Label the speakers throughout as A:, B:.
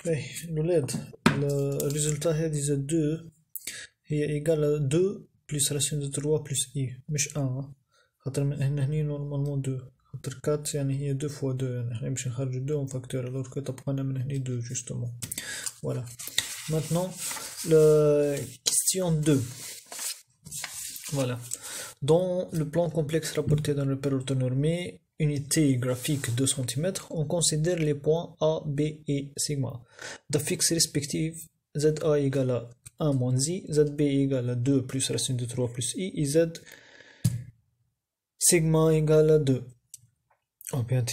A: باهي الولاد، الريزلتا هادي زاد دو هي ايكال دو بلس راسين دو تروا بلس اي مش ان، خاطر من هنا هني نورمالمون دو، خاطر كات يعني هي دو فوا دو، يعني حنا باش نخرجو دو اون فاكتور الوغ كو تبقانا من هني دو جوستومون. فوالا maintenant le question 2. Voilà. Dans le plan complexe rapporté d'un repère orthonormé, unité graphique 2 cm, on considère les points A, B et sigma. De fixe respective ZA égale à 1 moins I, ZB égale à 2 plus racine de 3 plus I, et Z sigma égale à 2. Ou bien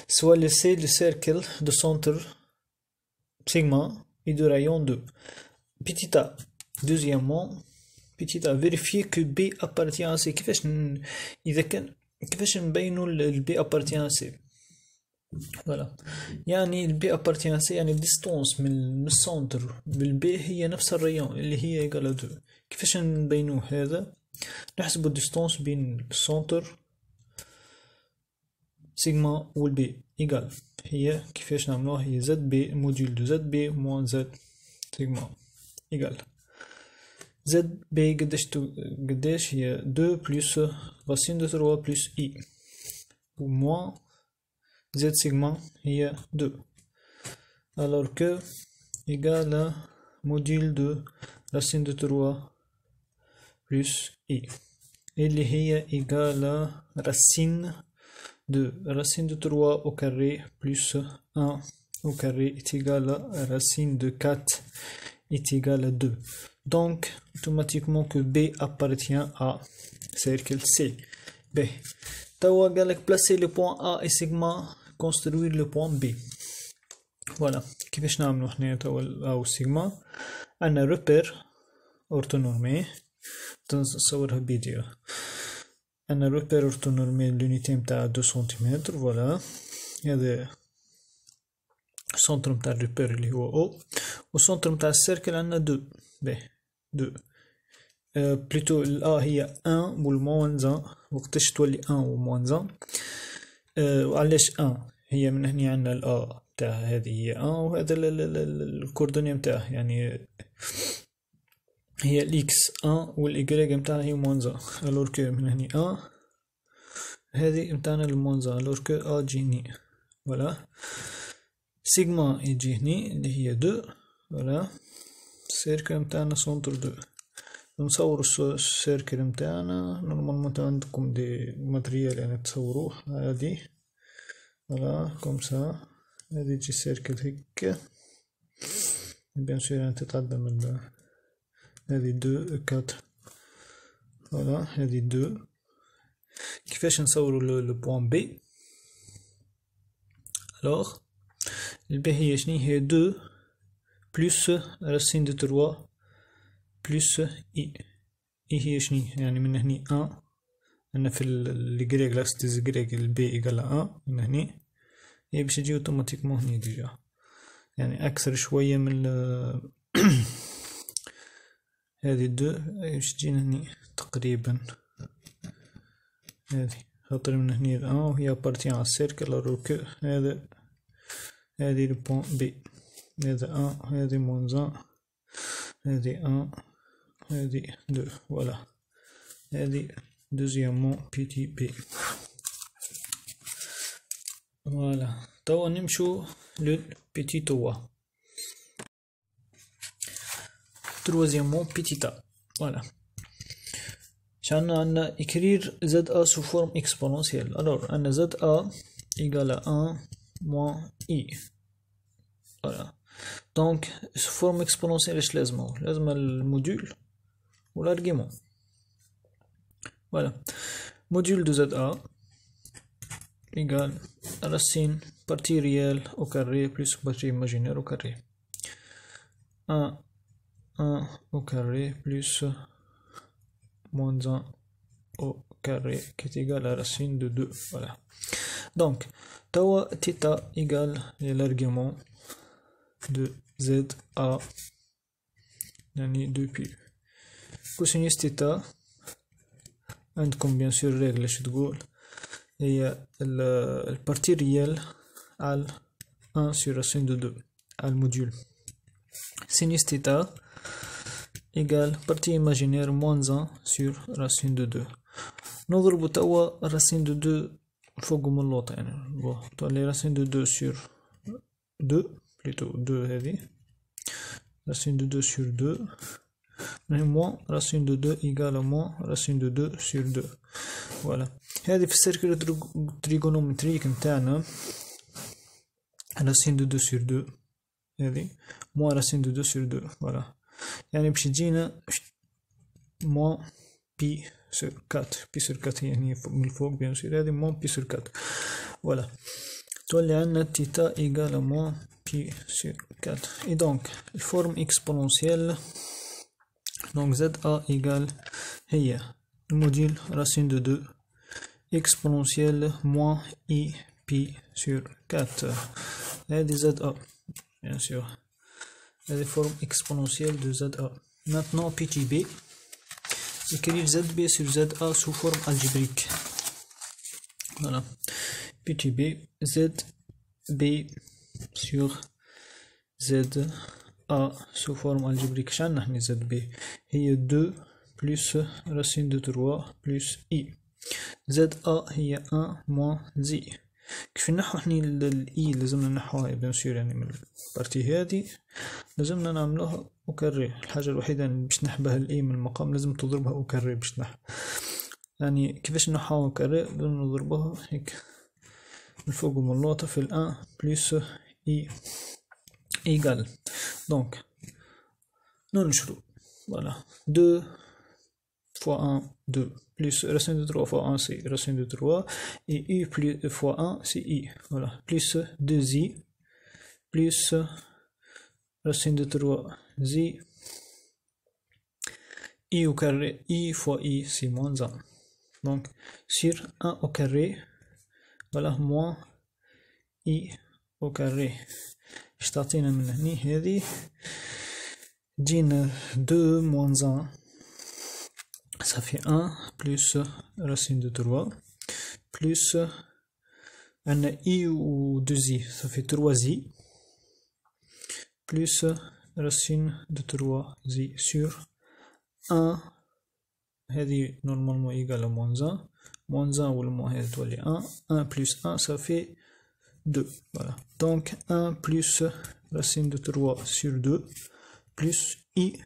A: soit laisser le cercle de centre sigma et de rayon 2. Petit a. Deuxièmement, petit a, vérifier que B appartient à C. كيفاش نبينوا ال B appartient à C. Voilà. يعني ال B appartient à C يعني distance من السنتر بال B هي نفس الريون اللي هي equal 2. كيفاش نبينوا هذا؟ نحسبوا الديستانس بين السنتر سيجما وال B equal هي كيفاش نعملوها؟ هي ZB موديول دو ZB موان Z سيجما equal ZB قداش هي 2 plus racine de 3 plus I ou moins Z sigma هي 2 alors que égale à module de racine de 3 plus I اللي هي égale à racine de 3 au carré plus 1 au carré est égal à racine de 4 est égal à 2. Donc, automatiquement que B appartient à cercle C. B. Tawa galak placer le point A et sigma, construire le point B. Voilà. كيفاش نعملو حنا توا A و sigma؟ عندنا repère orthonormé. نصورها فيديو. عندنا repère orthonormé l'unité متاع 2 سنتيمتر. Voilà. هذا السنتر متاع الريبير اللي هو O. والسنتر متاع السيركل عندنا 2. ب 2 بلوتو ال A هي 1 والموان 1. وقتاش تولي 1 وموان 1؟ وعلاش 1؟ هي من هنا عندنا ال A تاع هذه هي 1 وهذا الكوردوني متاعها يعني هي الاكس 1 والايكغيك متاعها هي موان 1 الور كو من هنا 1 هذه متاعنا الموان 1 الور كو A جيني. فوالا سيجما يجي هني اللي هي 2. فوالا السيركل متاعنا سنتر 2. نصور السيركل متاعنا نورمالمون عندكم دي ماتريال يعني تصوروه عادي. فوالا كوم سا هادي تجي السيركل هيك بيان سور يعني تتعدى من هادي 2 4. فوالا هادي 2. كيفاش نصورو لو بوان بي؟ الوغ البي هي شني هي 2 بلس راسين دو 3 بلس اي. اي هي شني يعني من هني 1 انا في الجريك لاكس ديز جريك البي ايكال 1 من هني هي باش تجي اوتوماتيكمون هني ديجا يعني اكثر شويه من هذه 2 باش تجينا هني تقريبا هذه خاطر من هني 1 وهي بارتي على السيركل الوغ هذا هذه البوان بي هذا 1 هذه موان 1 هذه 1 هذه 2. فوالا هذه دوزيامون بيتي بي. فوالا توا نمشو للبيتي توا troisièmement petit a. Voilà. عندنا écrire ZA sous forme exponentielle. Alors, on a ZA égale à 1 moins I. Voilà. Donc, sous forme exponentielle, je لازم الموديول ou l'argument. Voilà. Module de ZA égale racine partie réelle au carré plus partie imaginaire au carré. 1 au carré plus moins 1 au carré qui est égal à racine de 2. Voilà. Donc, tawa θ égale l'argument de ZA يعني 2 pi. كوسينيس θ عندكم بيان سور ريغل اش تقول هي البارتي ريال على 1 sur racine de 2 à le module. Sinus θ égale partie imaginaire moins 1 sur racine de 2. نضرب توا racine de 2 فوق من اللوطة يعني تولي racine de 2 sur 2 plutôt 2 هذه racine de 2 sur 2 moins racine de 2 égale à moins racine de 2 sur 2. voilà هذه في السيركل تريغونومتريك نتاعنا racine de 2 sur 2 هذه moins racine de 2 sur 2. voilà يعني باش تجينا moins pi sur 4 pi sur 4 يعني من الفوق بيان سور هذه moins pi sur 4. voilà تولي عندنا θ égale à moins pi sur 4 et donc forme exponentielle. donc ZA égale هي الموديل racine de 2 exponentielle moins I pi sur 4. هذه ZA bien sûr. هذه forme exponentielle de ZA. maintenant petit b. écrire ZB sur ZA sous forme algébrique. voilà petit b ZB sur ZA sous forme algébrique. شحال نحني ZB هي 2 plus racine de 3 plus I. ZA هي 1 moins Z. كيف نحو حني الاي لازمنا نحوها بيان سور يعني من البارتي هذه لازمنا نعملوها اوكاري. الحاجه الوحيده باش نحبها الاي من المقام لازم تضربها اوكاري باش نحو. يعني كيفاش نحوها اوكاري لازم نضربوها هيك من فوق ومن اللوطه في الان بلس اي ايغال. دونك ننشرو voilà 2 fois 1 2 plus racine de 3 fois 1 c'est racine de 3 et I plus fois 1 c'est I. voilà plus 2i plus racine de 3 z I au carré. I fois I c'est moins 1. donc sur 1 au carré voilà moins I au carré. اش تعطينا من هني هذه جينا 2 moins 1 ça fait 1 plus racine de 3 plus un I ou 2i ça fait 3i plus racine de 3i sur 1 هذه normalement égale à moins 1 moins 1 ou le moins هذه تولي 1 1 plus 1 ça fait 2. voilà donc 1 plus racine de 3 sur 2 plus I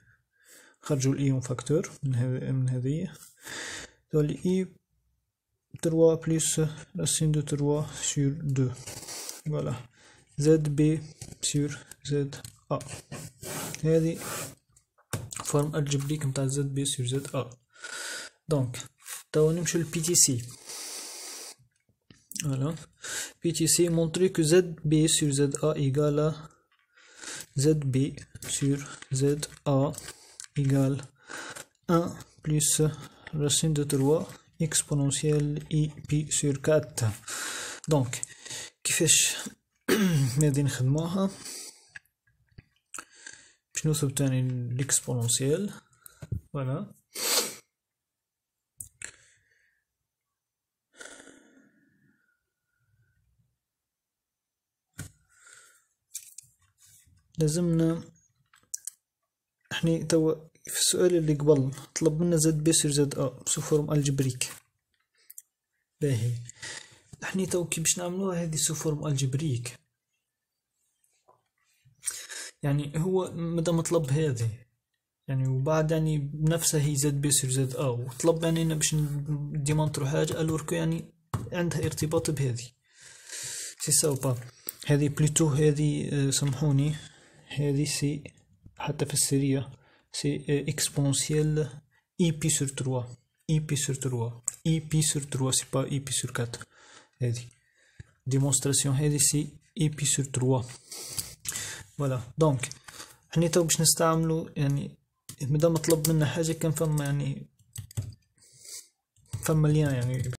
A: خرجوا الاي اون فاكتور من هذه تولي اي 3 بلس racine de 3 sur 2. voilà ZB sur ZA. هذه فورم الجبريك نتاع ZB sur ZA. دونك توا نمشي للPTC. voilà PTC montrer que ZB sur ZA égale à ZB sur ZA égale 1 plus racine de 3 exponentielle I pi sur 4. donc كيفاش غادي نخدموها باش نوصل تاني ليكسبونونسيال. voilà لازمنا احنا توا في السؤال اللي قبل طلب منا زد بي سور زد ا سو فورم الجبريك. باهي احنا توا كي باش نعملوها هذه سو فورم الجبريك يعني هو مادام طلب هذه يعني وبعد يعني بنفسها هي زد بي سور زد ا وطلب يعني باش نديمونطرو حاجه الوركو يعني عندها ارتباط بهذه سي سا با. هذه بلوتو هذه سامحوني هذه سي حتى في السرية سي اكسبونسيال اي بي سور 3 اي بي سور 3 اي بي سور 3 سي با اي بي سور 4. هذه ديمونستراسيون هذه سي اي بي سور 3. فوالا دونك حنا تو باش نستعملو يعني مادام طلب منا حاجة كان فما يعني فما ليان يعني